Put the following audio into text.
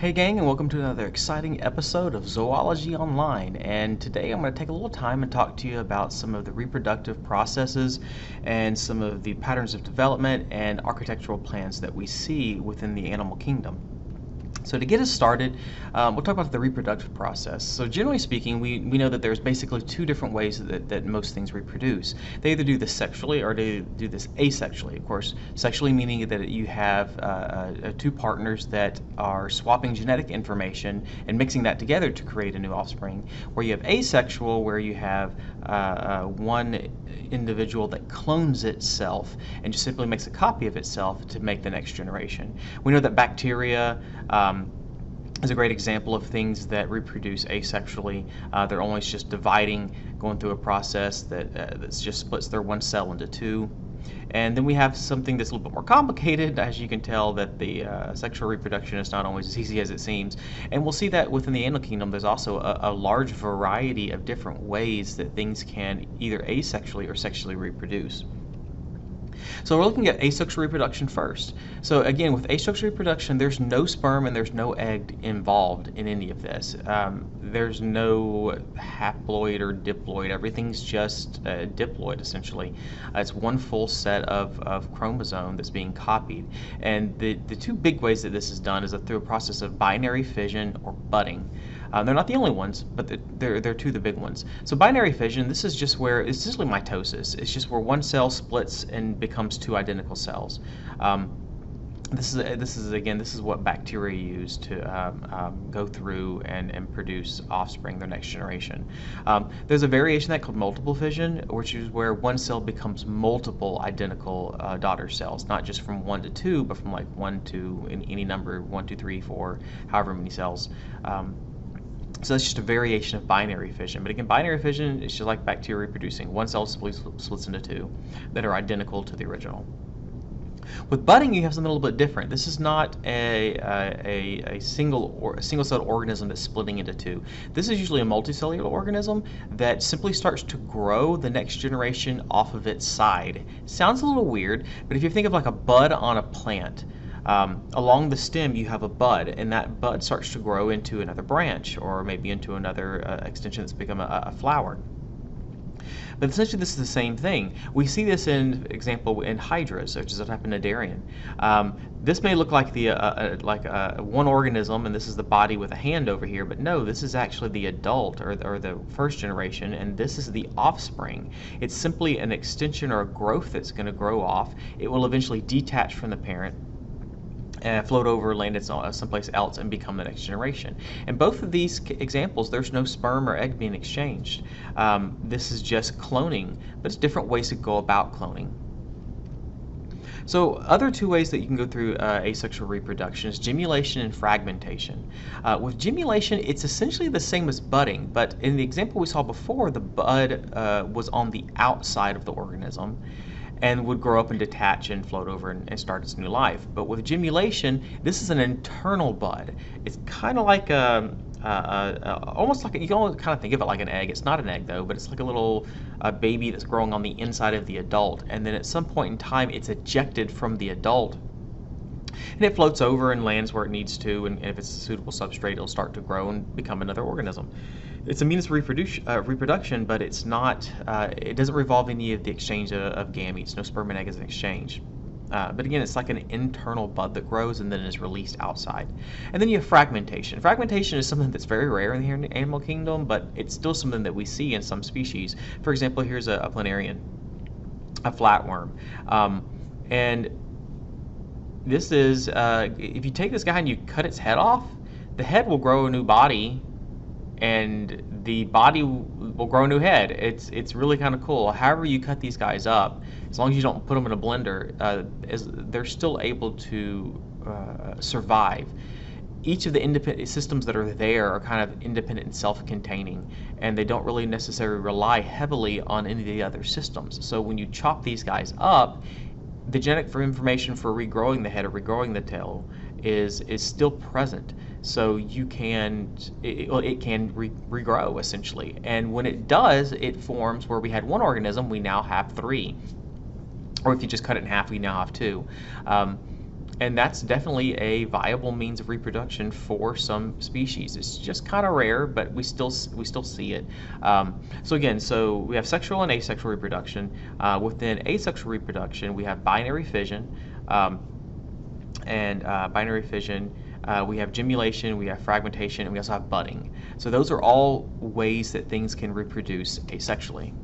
Hey gang, and welcome to another exciting episode of Zoology Online. And today I'm going to take a little time and talk to you about some of the reproductive processes and some of the patterns of development and architectural plans that we see within the animal kingdom. So to get us started, we'll talk about the reproductive process. So generally speaking, we know that there's basically two different ways that most things reproduce. They either do this sexually or they do this asexually. Of course, sexually meaning that you have two partners that are swapping genetic information and mixing that together to create a new offspring, where you have asexual, where you have one individual that clones itself and just simply makes a copy of itself to make the next generation. We know that bacteria is a great example of things that reproduce asexually. They're always just dividing, going through a process that just splits their one cell into two. And then we have something that's a little bit more complicated. As you can tell, that the sexual reproduction is not always as easy as it seems. And we'll see that within the animal kingdom, there's also a large variety of different ways that things can either asexually or sexually reproduce. So we're looking at asexual reproduction first. So again, with asexual reproduction, there's no sperm and there's no egg involved in any of this. There's no haploid or diploid. Everything's just diploid, essentially. It's one full set of chromosome that's being copied. And the two big ways that this is done is through a process of binary fission or budding. They're not the only ones, but they're two of the big ones. So binary fission, this is just where, it's essentially mitosis. It's just where one cell splits and becomes two identical cells. This is what bacteria use to go through and produce offspring, their next generation. There's a variation of that called multiple fission, which is where one cell becomes multiple identical daughter cells, not just from 1 to 2, but from like 1 to any number, 1, 2, 3, 4, however many cells. So that's just a variation of binary fission. But again, binary fission is just like bacteria reproducing. One cell simply splits into two that are identical to the original. With budding, you have something a little bit different. This is not a single-celled organism that's splitting into two. This is usually a multicellular organism that simply starts to grow the next generation off of its side. Sounds a little weird, but if you think of like a bud on a plant, along the stem you have a bud, and that bud starts to grow into another branch or maybe into another extension that's become a flower. But essentially this is the same thing. We see this in example in hydras, which is a type of cnidarian. This may look like one organism, and this is the body with a hand over here, but no, this is actually the adult or the first generation, and this is the offspring. It's simply an extension or a growth that's going to grow off. It will eventually detach from the parent and float over, land it someplace else, and become the next generation. In both of these examples, there's no sperm or egg being exchanged. This is just cloning, but it's different ways to go about cloning. So other two ways that you can go through asexual reproduction is gemulation and fragmentation. With gemulation, it's essentially the same as budding, but in the example we saw before, the bud was on the outside of the organism and would grow up and detach and float over and start its new life. But with gemulation, this is an internal bud. It's kind of like almost like, you can kind of think of it like an egg. It's not an egg though, but it's like a little baby that's growing on the inside of the adult. And then at some point in time, it's ejected from the adult. And it floats over and lands where it needs to, and if it's a suitable substrate, it'll start to grow and become another organism. It's a means of reproduction, but it's not. It doesn't revolve any of the exchange of gametes. No sperm and egg is an exchange. But again, it's like an internal bud that grows and then is released outside. And then you have fragmentation. Fragmentation is something that's very rare in the animal kingdom, but it's still something that we see in some species. For example, here's a planarian, a flatworm, and this is, if you take this guy and you cut its head off, the head will grow a new body, and the body will grow a new head. It's really kind of cool. However you cut these guys up, as long as you don't put them in a blender, they're still able to survive. Each of the independent systems that are there are kind of independent and self-containing, and they don't really necessarily rely heavily on any of the other systems. So when you chop these guys up, the genetic information for regrowing the head or regrowing the tail is still present. So you can, it can regrow essentially. And when it does, it forms where we had one organism, we now have three. Or if you just cut it in half, we now have two. And that's definitely a viable means of reproduction for some species. It's just kind of rare, but we still see it. So again, so we have sexual and asexual reproduction. Within asexual reproduction, we have binary fission, and binary fission. We have gemulation, we have fragmentation, and we also have budding. So those are all ways that things can reproduce asexually.